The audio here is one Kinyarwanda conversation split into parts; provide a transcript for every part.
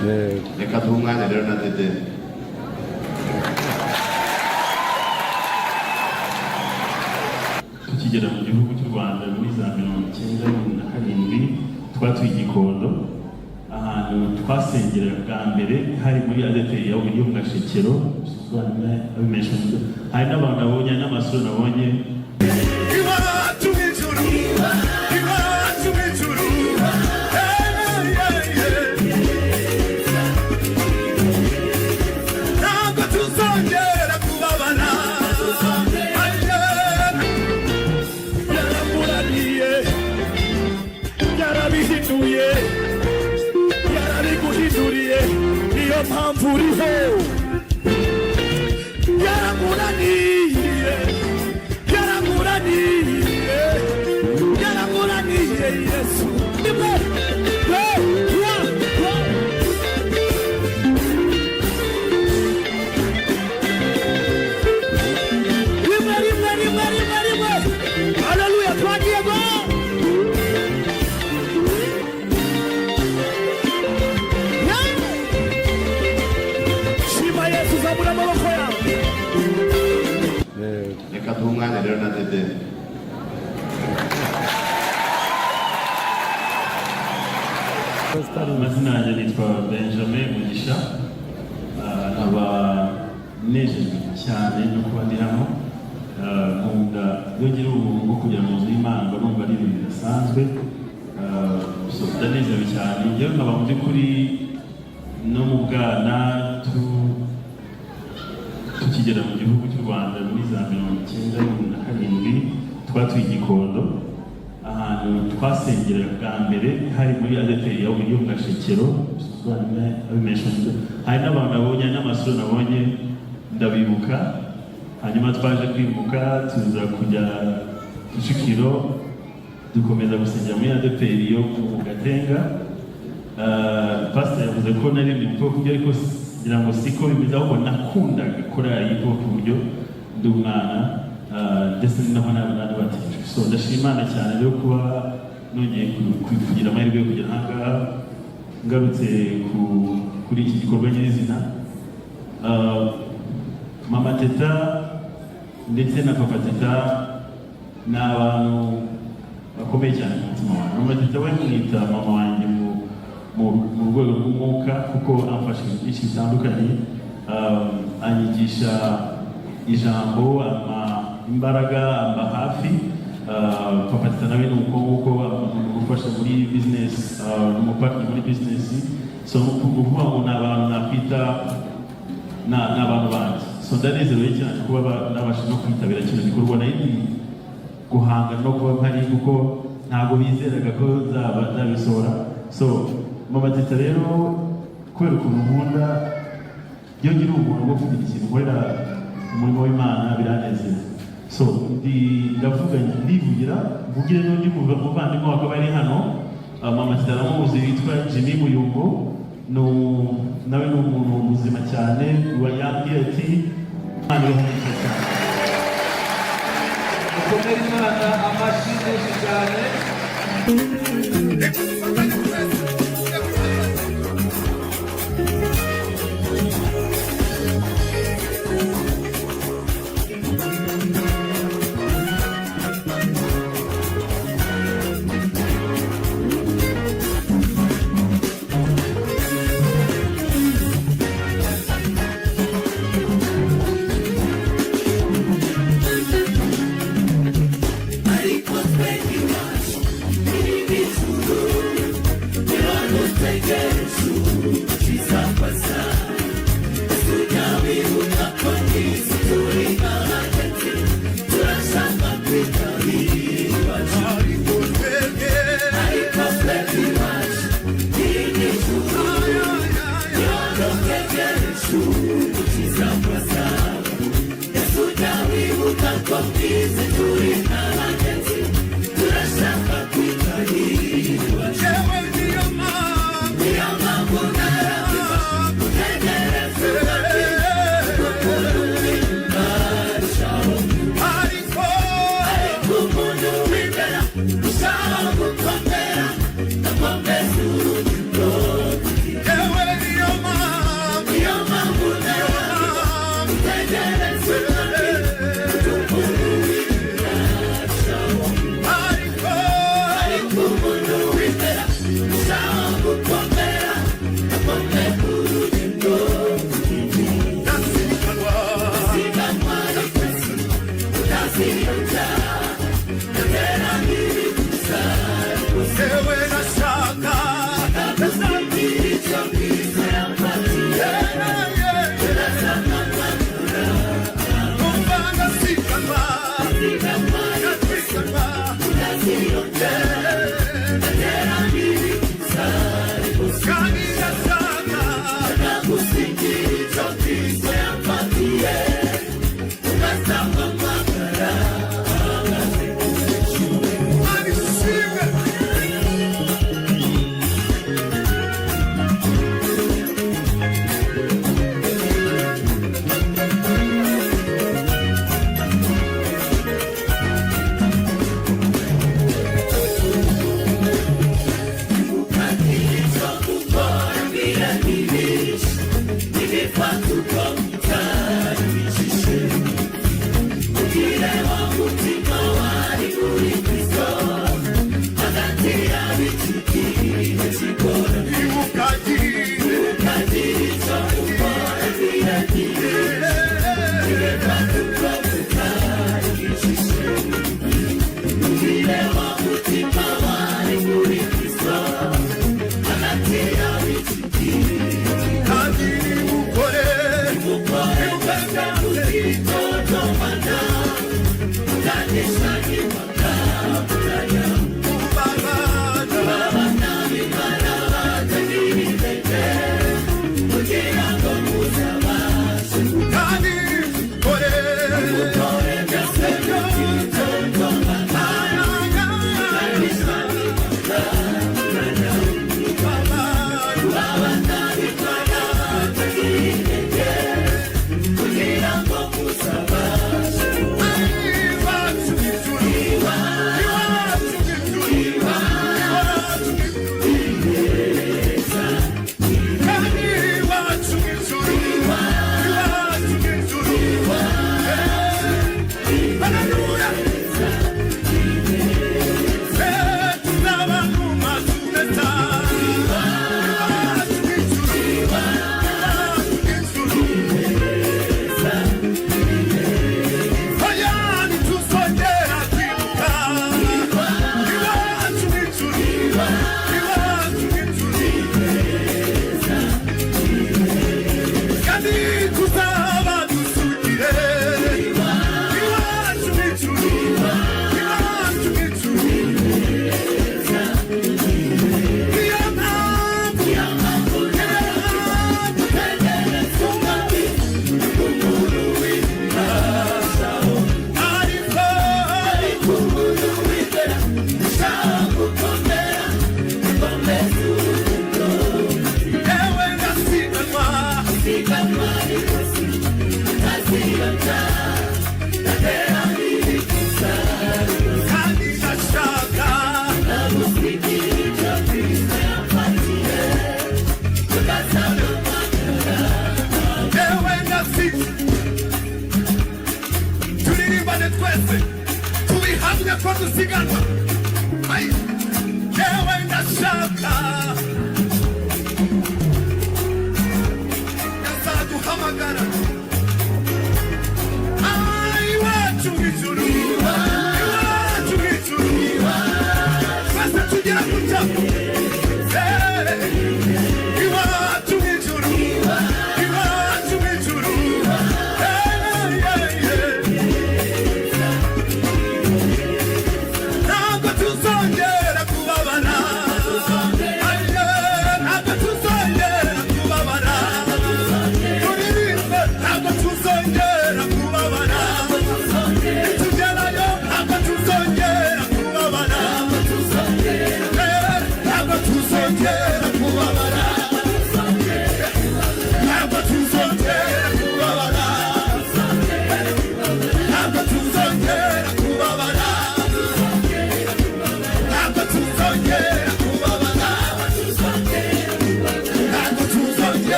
reka duhe umwanya rero na Dede. Tukigera mu gihugu cy'u Rwanda muri za 1997 twatuye Gikondo, ahantu twasengera bwa mbere hari muri ADPR yo mu Gashekero, hari n'abantu nabonye n'amasura nabonye reka duhe umwanya rero na Dede. Amazina yanjye nitwa Benjamin Mugisha, nkaba nejejwe cyane no kuba ndi hano. Nkunda iyo ngira ubuntu bwo kugera mu nzu y'Imana numva ari ibintu bidasanzwe, ndanezerewe cyane. Njyewe nkaba mu by'ukuri no mu bwana tukigera mu gihugu cy'u Rwanda muri za 1997 twatuye Gikondo, ahantu twasengera bwa mbere hari muri ADPR yo mu Gashekero, hari n'abantu nabonye n'amasura nabonye ndabibuka. Hanyuma twaje kwimuka tuza kujya Kicukiro, dukomeza gusengera muri ADPR yo mu Gatenga. Pastor yavuze ko nari ndi bwo kujya, ariko ngira ngo siko bimeze, ahubwo nakundaga korali y'ubwo buryo ndi umwana, ndetse naho n'abandi bategereje. So ndashima Imana cyane rero kuba nongeye kugira amahirwe yo kugera aha ngaha, ngarutse kuri iki gikorwa nyirizina. Mama Teta ndetse na Papa Teta ni abantu bakomeye cyane mu mutima wanjye. Mama Teta we mwita mama wanjye mu rwego rw'umwuka, kuko amfasha ibintu byinshi bitandukanye, anyigisha ijambo, imbaraga, amba hafi. Papa Teta nawe ni uko nguko amufasha muri business, n'umupartner muri business. So ni ukuvuga ngo ni abantu nakwita ni abantu banjye. So ndanezerewe cyane kuba nabasha no kwitabira kino gikorwa, nari guhanga no kuba mpari, kuko ntabwo bizeraga ko nzabisohora. So Mama Teta rero kubera ukuntu nkunda, iyo ngira umuntu wo kugira ikintu nkorera umurimo w'Imana biranezeza. So ndavuga ndivugira mvugire n'undi muvandimwe wakaba ari hano, Mama Teta aramuzi, witwa Jimmy Muyumbo. Nawe ni umuntu muzima cyane, yambwiye ati Imana ibahe cyane. Mukomere Imana amashyi menshi cyane.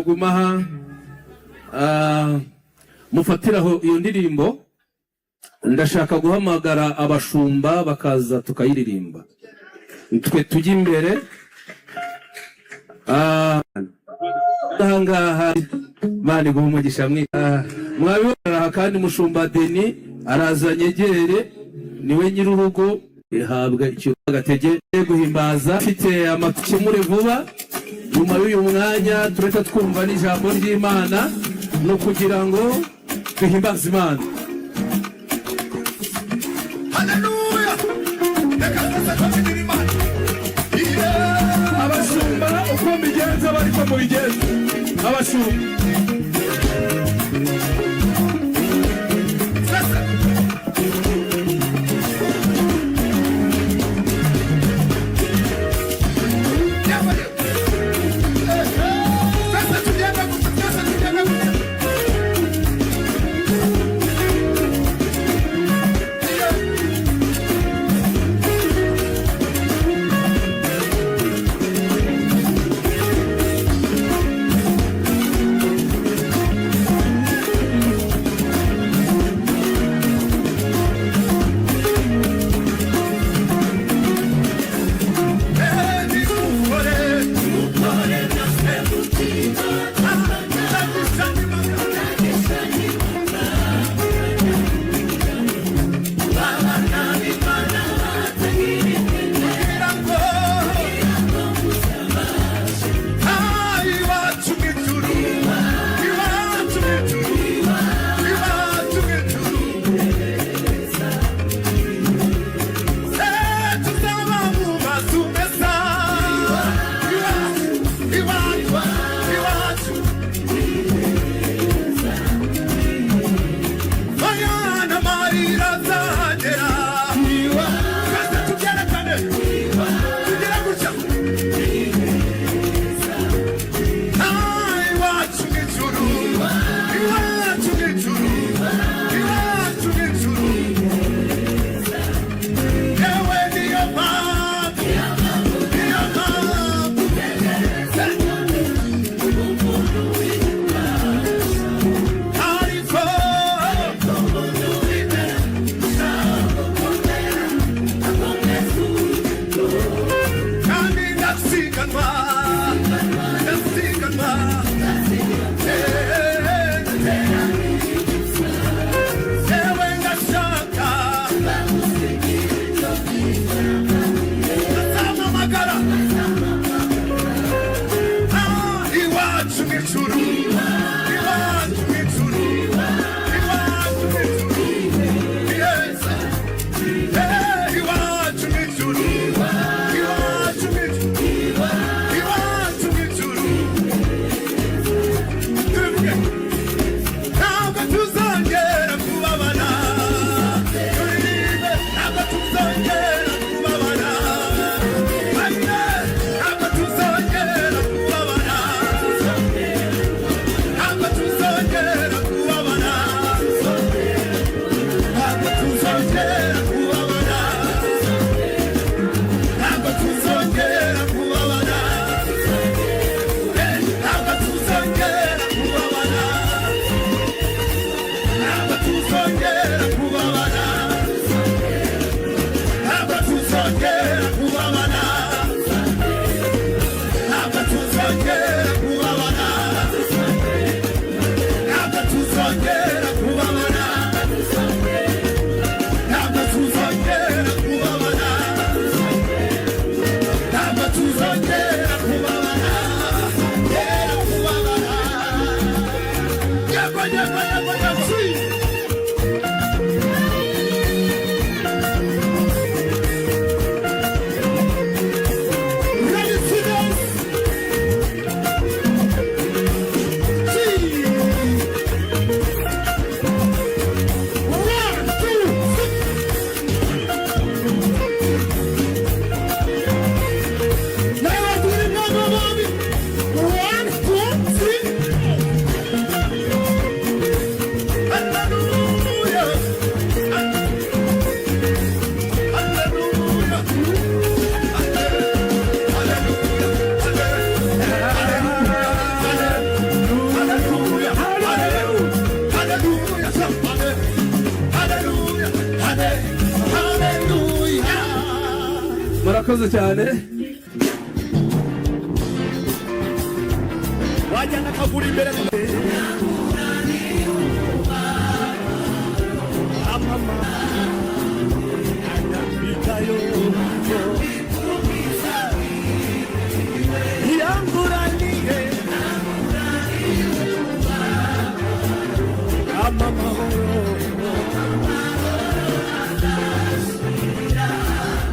gumaha mufatiraho iyo ndirimbo. Ndashaka guhamagara abashumba bakaza tukayiririmba, twe tujya imbere. Ahangaha Imana iguhe umugisha mwabibona, kandi mushumba Deni araza nyegere, niwe nyir'urugo, ihabwa icyubahiro agatege guhimbaza. Afite amakemure vuba. Nyuma y'uyu mwanya tureka twumva n'ijambo ry'Imana no kugira ngo duhimbaze Imana. Haleluya! Abashumba uko mbigenza bariko mubigenza. Abashumba murakoze cyane. wajyana akagura imbere amama anapikayo yanguraniye amama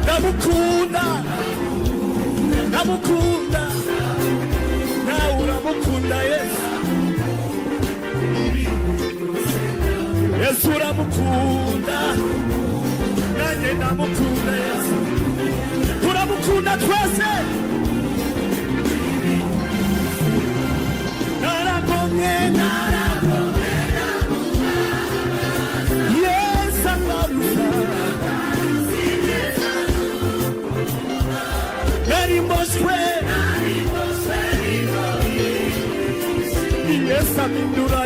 namukunda namukunda nawe uramukunda Yesu Yesu uramukunda nanjye ndamukunda Yesu turamukunda twese narakomye Yesu angaruza nari mboshwe Yesu amindura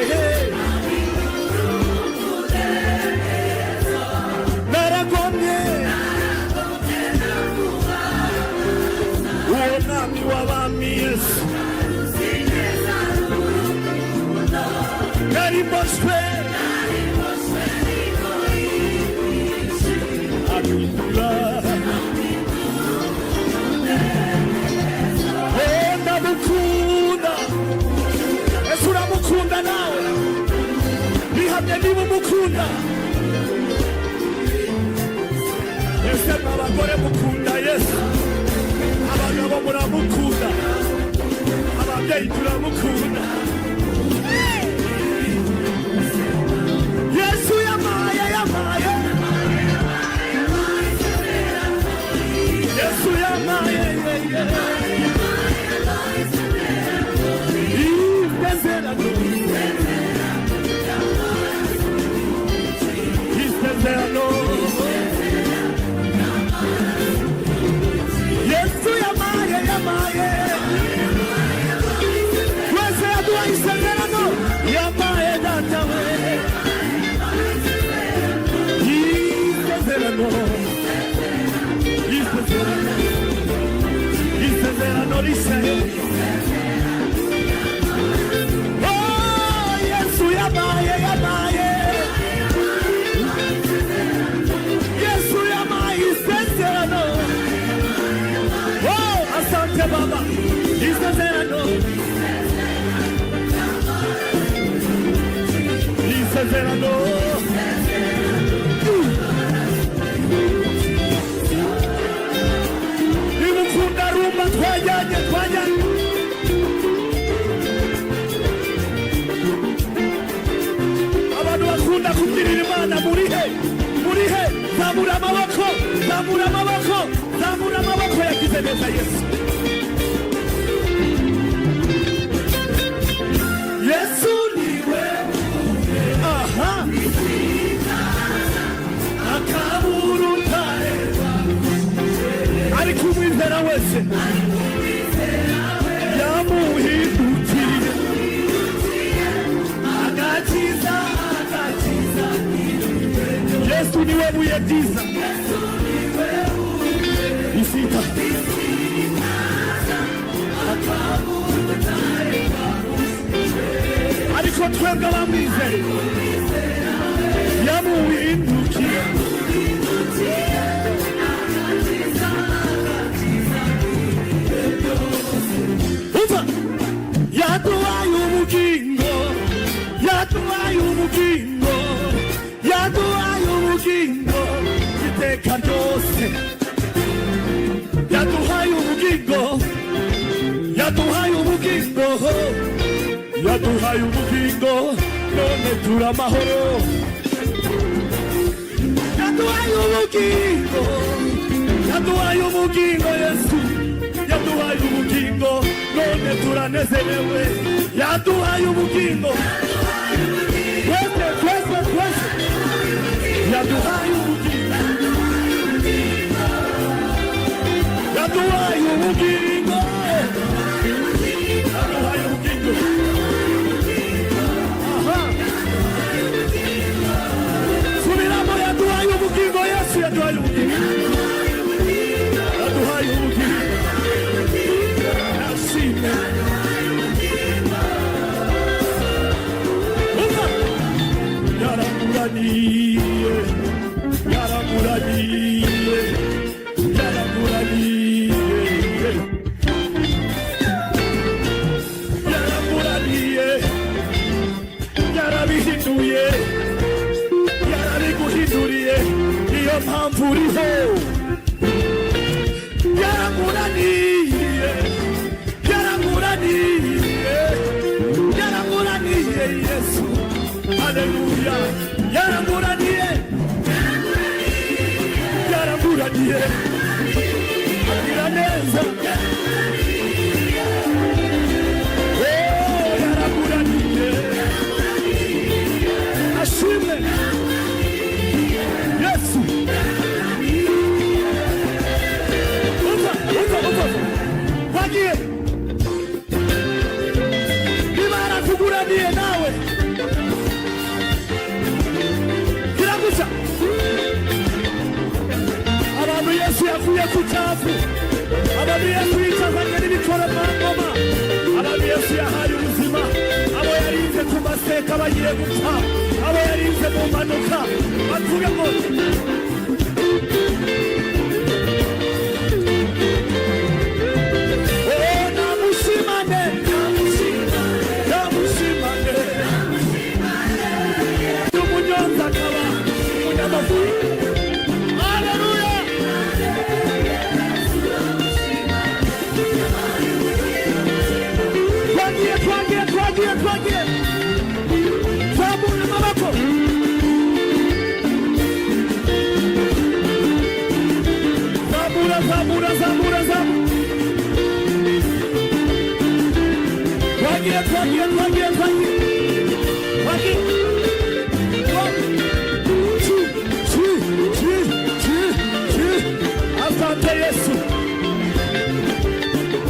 naragomye uwo mwami w'abami Yesu nari mboshwe amindura ndamukunda Yesu uramukunda nawe bihamye niba umukunda ese abagore mukunda Yesu abagabo muramukunda ababyeyi turamukunda Yesu yamaye Yesu yamaye Yesu yamaye wese yaduha isezerano yamaye datawe isezerano risaye Yesu yamaye Yesu yamaye isezerano asante Baba isezerano nimukunda rumba twajyanye abantu bakunda kubyinira Imana muri he zamura amaboko yagize neza Yesu Yesu niwe akaburutare ariko umwizera wese yamuhindukiye agakiza Yesu niwe buye ryiza isita ariko twebwe abamwizeye yamuhindukiye umva yaduhaye ubugingo iteka ryose yaduhaye ubugingo none turi amahoro yaduhaye ubugingo Yesu yaduhaye ubugingo none turanezerewe yaduhaye ubugingo twese yaduhaye ubugingo subiramo yaduhaye ubugingo Yesu yaduhaye ubugingo yaduhaye yaramuraniye yaramuraniye yaramuraniye yaramuraniye yarabihinduye yarabiguhinduriye niyo mpamvu uriho yaramuraniye yaramuraniye yaramuraniye Yesu haleluya yaramuraniye yaramuraniye agira neza yaramuraniye ashimwe Yesu wagiye ibara kuguraniye nawe kiraguca abantu Yesu yakuye ku cyavu abantu Yesu yicazanye n'ibikoramangoma abantu Yesu yahaye ubuzima abo yarinze ku maseka bagiye gupfa abo yarinze mu mpanuka bavuge ngo asante Yesu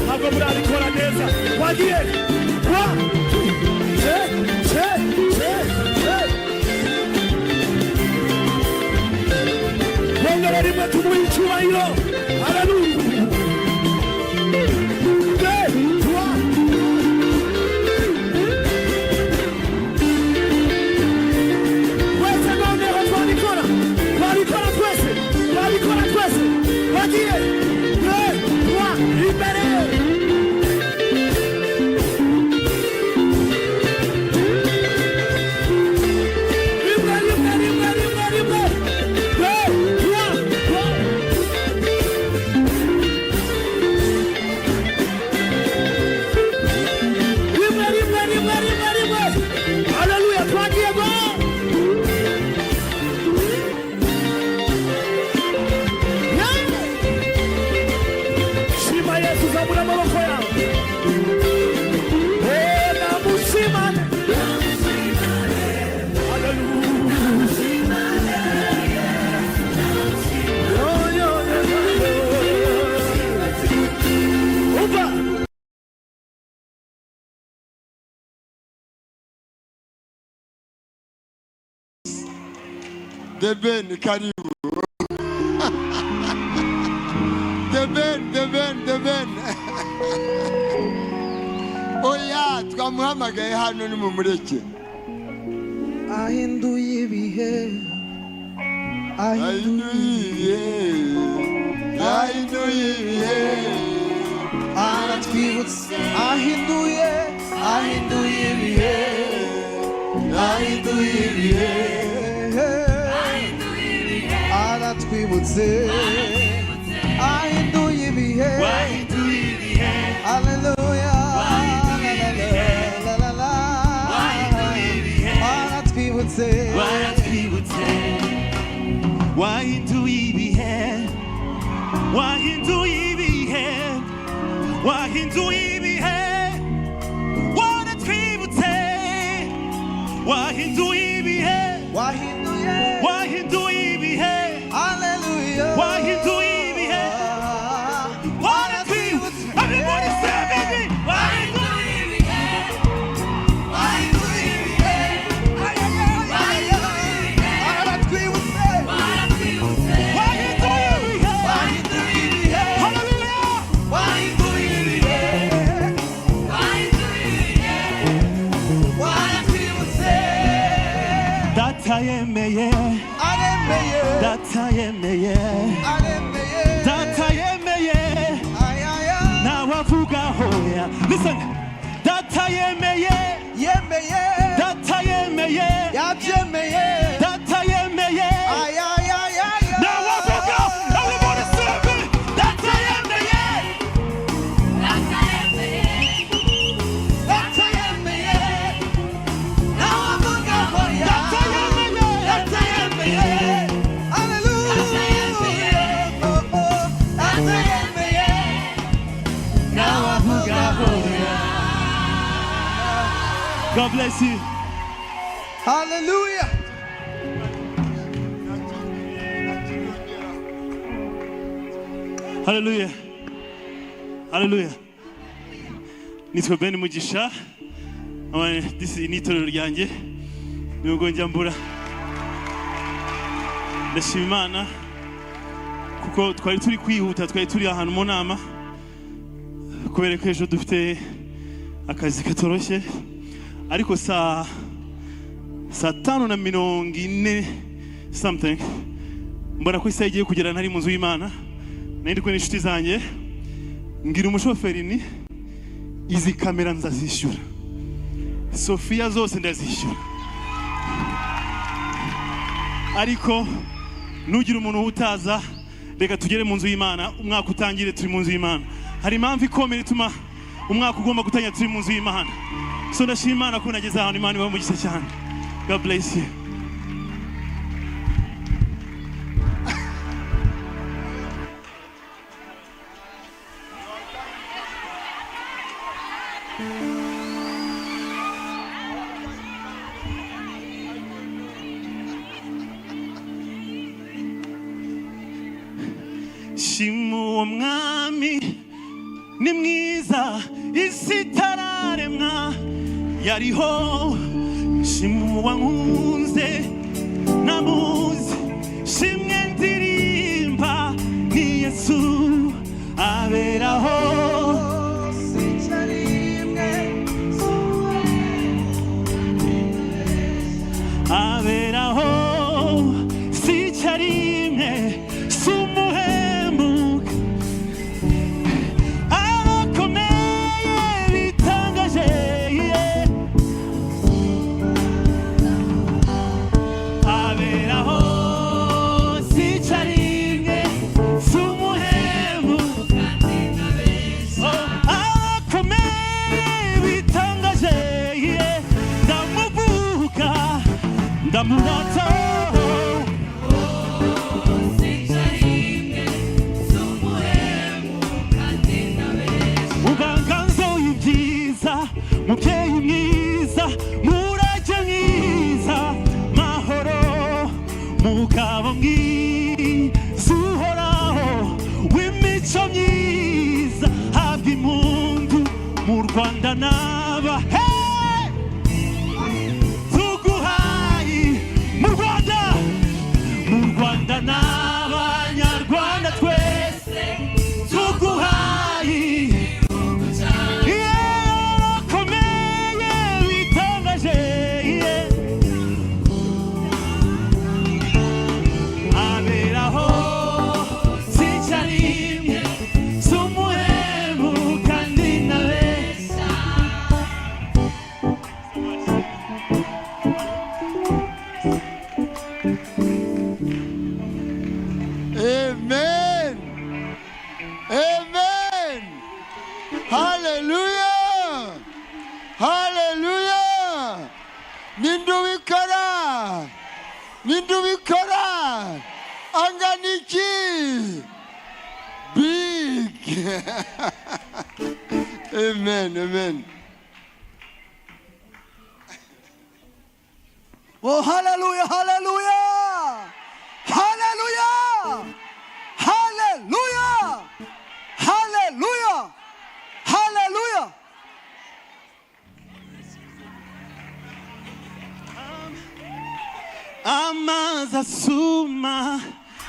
ntabwo murabikora neza wagiye bongera rimwe tumuhe icyubahiro haleluya The Ben, karibu. The Ben. Oya, twamuhamagaye hano ni mumureke. ahinduye ibihe aratwibutsa ahinduye ibihe aratwibutse ahinduye ibihe haleluya aratwibutse wahinduye ibihe wahinduye ibihe wahinduye ibihe waratwibutse wahinduye ibihe wahinduye ibihe haleluya wahinduye ibihe waratwibutse everybody say baby wahinduye ibihe wahinduye ibihe waratwibutse wahinduye ibihe haleluya wahinduye ibihe data yemeye aremeye data yemeye aremeye data yemeye ayaya nawe avuga hoya listen data yemeye yemeye data yemeye yabyemeye data yemeye ayaya nawe avuga everybody say it data yemeye data yemeye nawe avuga hoya data yemeye data yemeye hallelujah oh oh data yemeye nawe avuga hoya. God bless you. hallelujah Hallelujah. Hallelujah. Nitwa Ben Mugisha. This is itorero ryanjye. Nubwo njya mbura. Ndashima Imana kuko twari turi kwihuta, twari turi ahantu mu nama. Kubera ko ejo dufite akazi katoroshye. Ariko saa 5:40 something. Mbona ko isaha igiye kugera ntari mu nzu y'Imana. Nari kumwe n'inshuti zanjye ngira umushoferi ni izi kamera nzazishyura Sofia zose ndazishyura ariko nugira umuntu utaza reka tugere mu nzu y'Imana umwaka utangire turi mu nzu y'Imana hari impamvu ikomeye ituma umwaka ugomba gutangira turi mu nzu y'Imana so ndashima Imana ko nageze ahantu Imana ibamugisha cyane. God bless you. Shimu mwami ni mwiza isi itararemwa yariho shimu wankunze namuzi shimwe ndirimba ni Yesu aberaho aberaho sicharimwe sumuhemuka arakomeye bitangaje aberaho sicharimwe sumuhemuka arakomeye bitangaje ndamuvuga ndamurata uganganzo y'ibyiza mubyeyi mwiza murage mwiza mahoro mugabo mwiza uhoraho w'imico myiza habwa impundu mu Rwanda n'aba tuguhaye mu Rwanda n'abanyarwanda twese tuguhaye komeye bitangaje aberaho sicharimwe sumuhemu kandi nabesha. Amen. Amen. Hallelujah. Hallelujah. Nindubikora. Nindubikora. Anganiki. Big. Amen. Amen. oh hallelujah hallelujah hallelujah hallelujah hallelujah hallelujah amazi asuma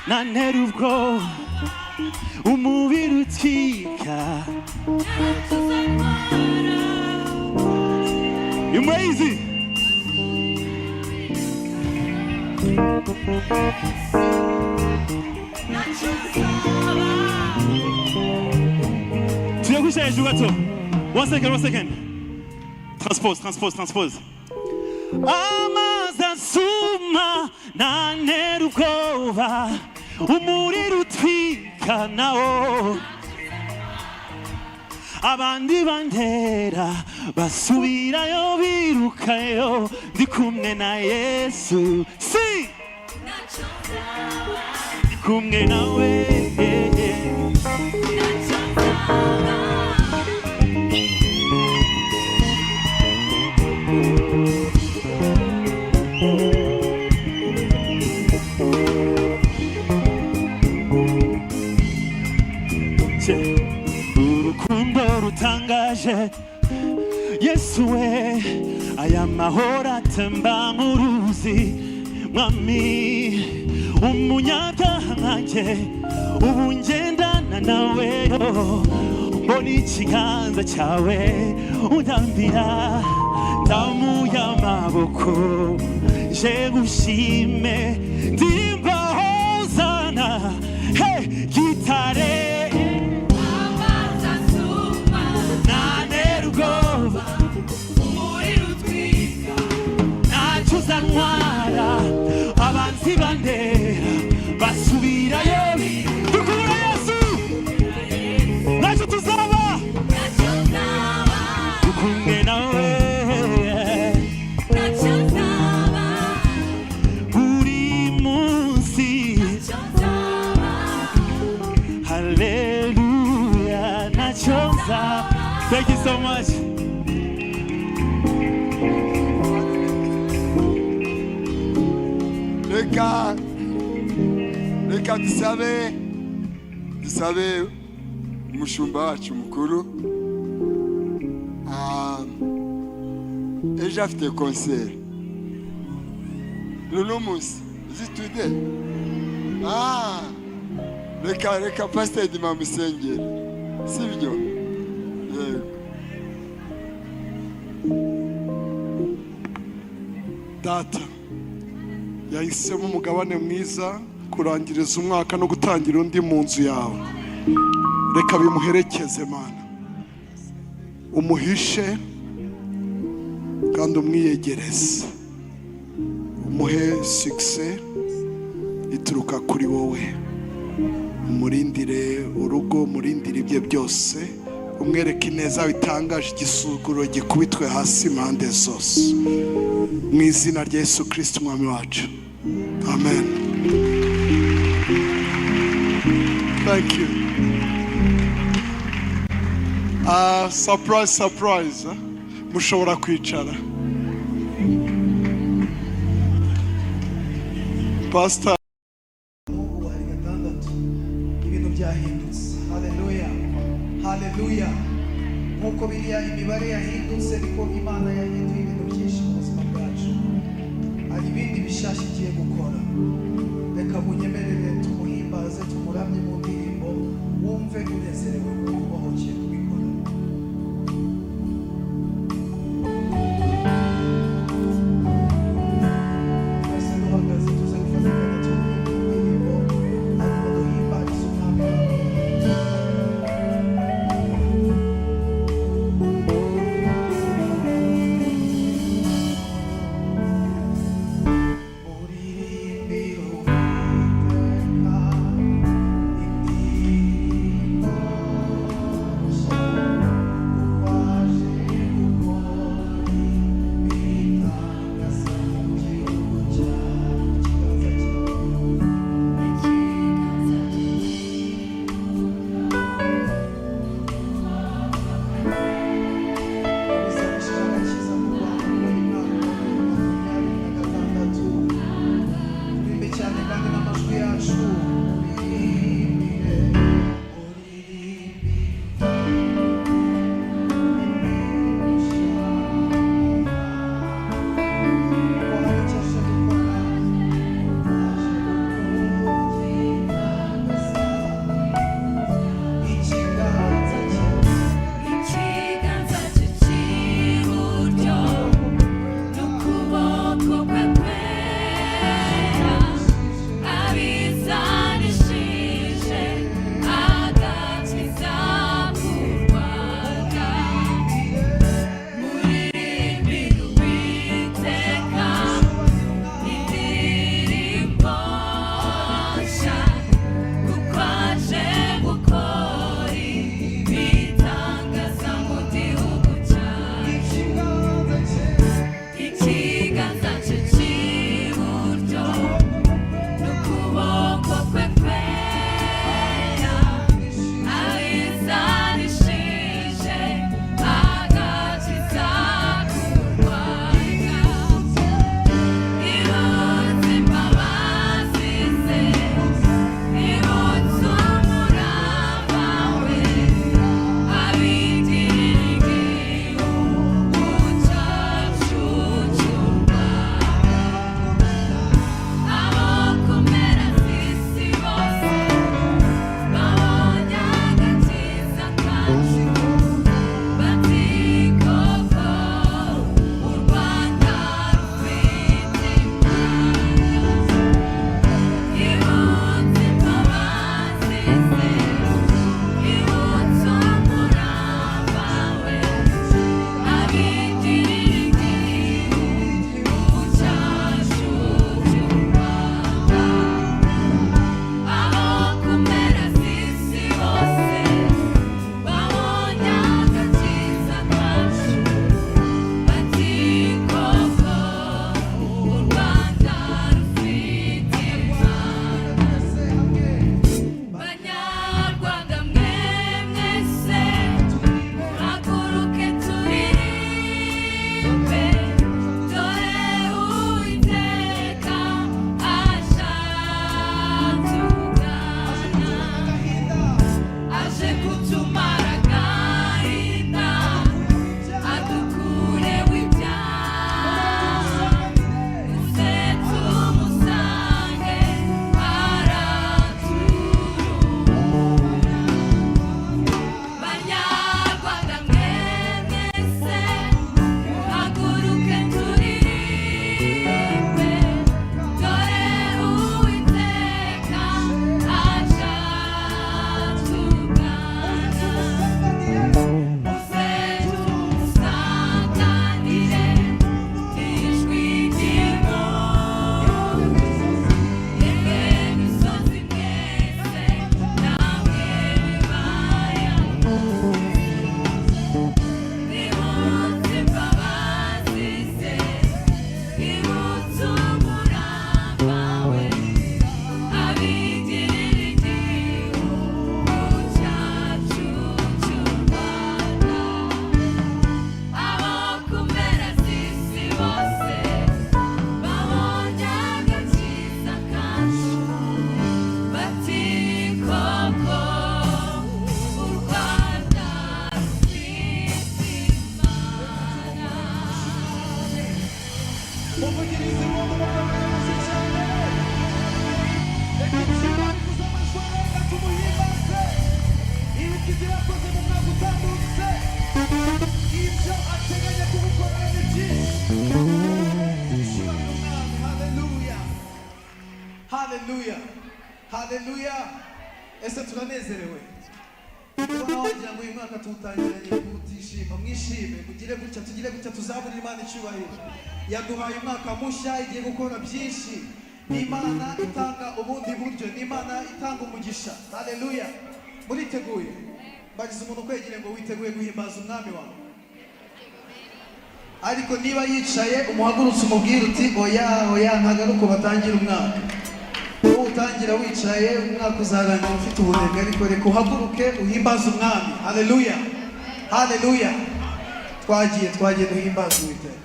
nantera ubwoba umubiri ukika amazing tuyagusha hejuru gato. One second. Transpose. Amazi asuma nantera ubwoba, umuriro utwika nawo, abandi bandera basubirayo birukayo, ndi kumwe na Yesu, si ndi kumwe nawe. Urukundo rutangaje Yesu we, aya mahoro atemba mu ruzi, mwami umunyabyaha nkanjye ubu ngendana nawe, mbona ikiganza cyawe undambira, ndamuye amaboko nje gushime, ndimba hozana, hey gitare ntwara, abanzi bandera basubirayo, dukura Yesu ntacyo tuzaba, dukumwe nawe buri munsi, haleluya ntacyo nzaba. Thank you so much. Reka dusabe umushumba wacu mukuru. Ejo afite concert n'uno munsi zitude. Reka Pastor Dima musengere, sibyo? Data yahisemo umugabane mwiza kurangiriza umwaka no gutangira undi mu nzu yawe, reka bimuherekeze Mana, umuhishe kandi umwiyegereze, umuhe success ituruka kuri wowe, umurindire urugo, umurindire ibye byose, umwereke ineza bitangaje, igisuguro gikubitwe hasi impande zose, mu izina rya Yesu Kristo umwami wacu, amen. Thank you. Surprise. Mushobora kwicara. Pastor. Ibintu byahindutse. Haleluya. Nkuko biriya imibare yahindutse, niko Imana yahinduye ibintu byinshi mu buzima bwacu. Hari ibindi bishyashya igiye gukora. Reka munyemerere tumuhimbaze, tumuramye mu ndirimbo, wumve unezerewe kuko ugiye kubikora. Twese duhagaze tuze gufatanya tumuhimba indirimbo, hanyuma duhimbarize umwami wawe. Uririmbiro Haleluya. Haleluya. Ese turanezerewe. Ubona wagira ngo uyu mwaka tuwutangiranye kutishima, mwishime, mugire gutya, tugire gutya, tuzabura Imana icyubahiro. Yaduhaye umwaka mushya, igiye gukora byinshi. Ni Imana itanga ubundi buryo, ni Imana itanga umugisha. Haleluya. Muriteguye? Bagize umuntu kwegere ngo witeguye guhimbaza umwami wawe. Ariko niba yicaye umuhagurutse umubwira uti oya ntago ari uko batangira umwaka. Utangira wicaye umwaka uzarangira ufite ubunebwe, ariko reka uhaguruke uhimbaze umwami. Haleluya. Haleluya. Twagiye duhimbaze Uwiteka.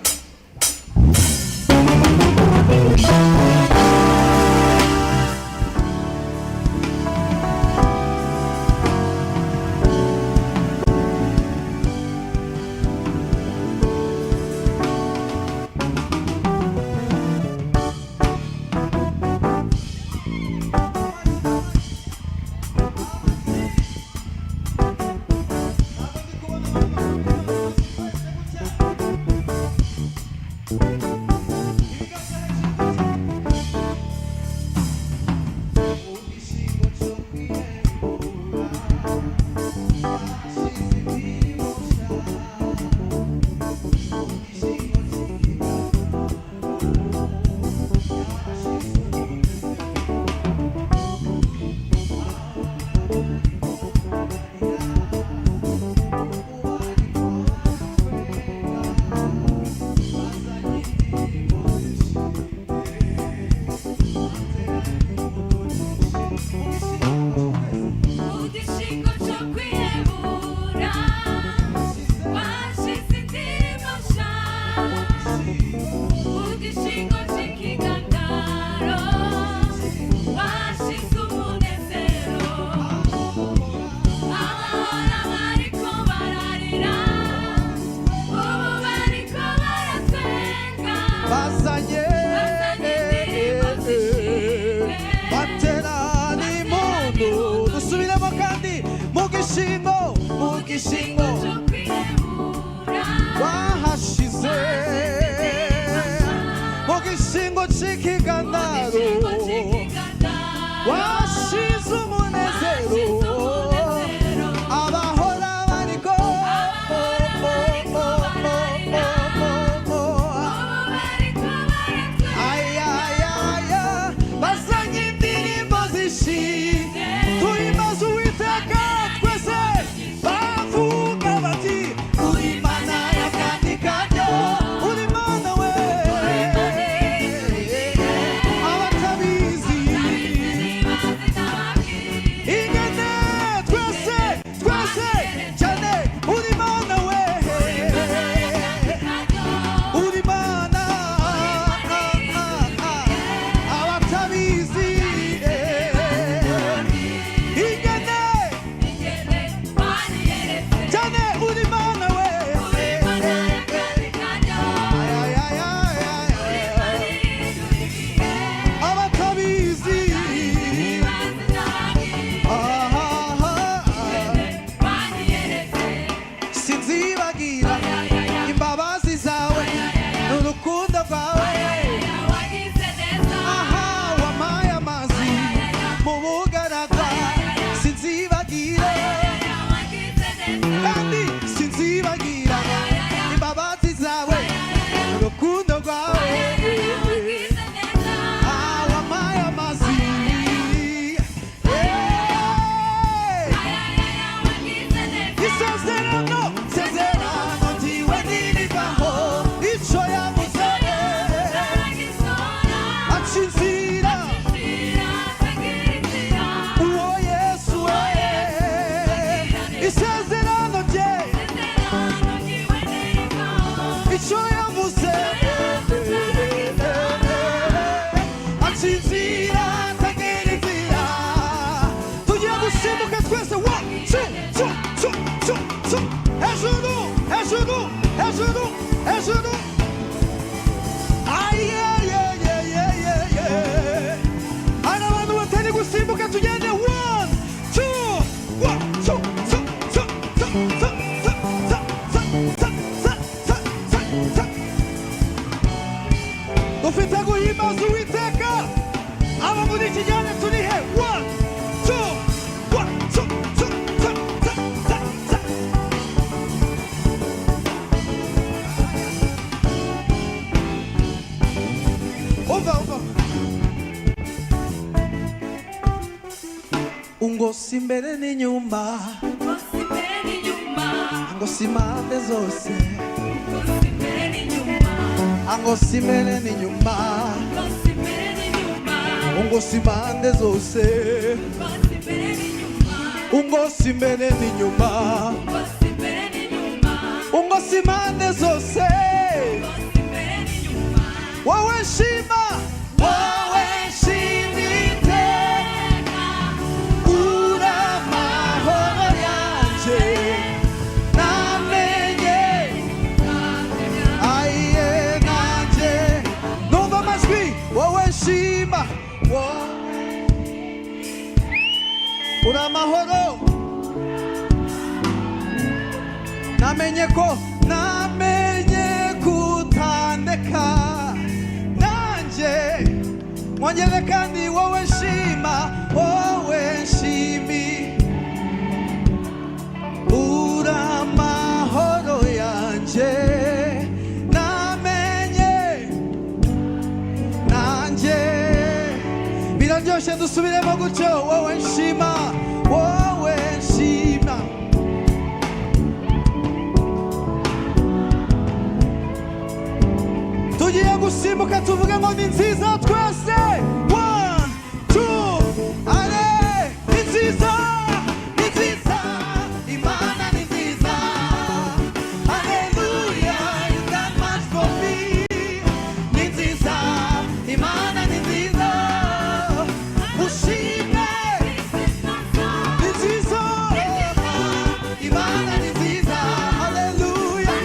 Ufite guhimbaza Uwiteka, aba muri ngo si imbere n'inyuma, ngo si impande zose, ngo si imbere n'inyuma, ngo si impande zose, ngo si imbere n'inyuma, ngo si impande zose. Wowe shima, wowe shima iteka, uri amahoro yanje, namenye aye nanje. Numva amajwi, wowe shima, uri amahoro, namenye ko kutandeka mwongere kandi wowe shima, wowe shimi, uri amahoro yanje, namenye nanjye. Biraryoshye dusubiremo gutyo, wowe shima, wowe shima. Tugiye gusimbuka tuvuge ngo ni nziza twese. 1, 2, ale, ni nziza, ni nziza, Imana ni nziza. Hallelujah, you done much for me. Ni nziza, Imana ni nziza. Ushime, ni nziza, Imana ni nziza. Hallelujah.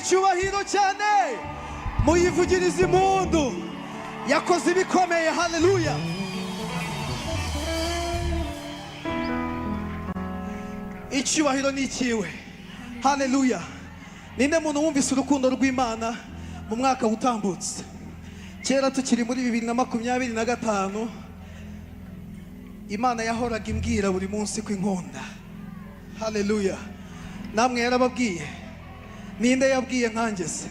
Icyubahiro cyane muyivugiriza impundu, yakoze ibikomeye. Haleluya. Icyubahiro ni ikiwe. Haleluya. Ninde muntu wumvise urukundo rw'Imana mu mwaka utambutse? Kera tukiri muri 2025, Imana yahoraga imbwira buri munsi ko inkunda. Haleluya. Namwe yarababwiye. Ninde yabwiye nkanjye se?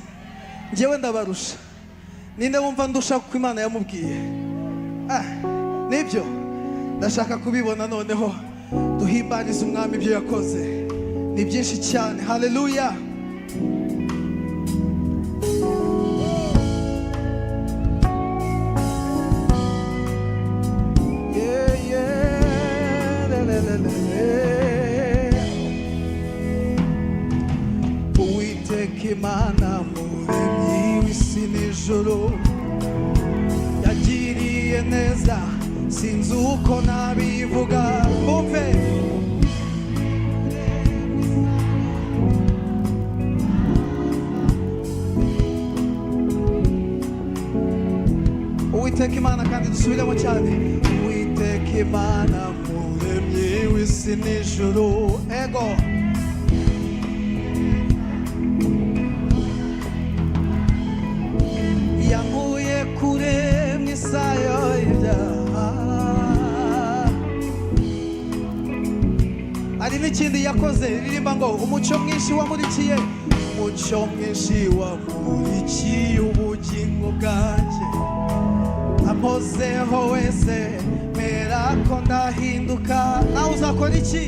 Njyewe ndabarusha. Ninde wumva ndusha kuko Imana yamubwiye? Nibyo. Ndashaka kubibona noneho duhimbarize umwami ibyo yakoze. Ni byinshi cyane. Haleluya. n'ijoro yagiriye neza sinzi uko nabivuga bumve Uwiteka Imana kandi dusubiremo cyane Uwiteka Imana muremyi w'isi n'ijuru ego yankuye kure mw'isayo y'ibyaha hari n'ikindi yakoze ririmba ngo umucyo mwinshi wamurikiye umucyo mwinshi wamurikiye ubugingo bwanjye ampozeho wese mera ko ndahinduka nawe uzakora iki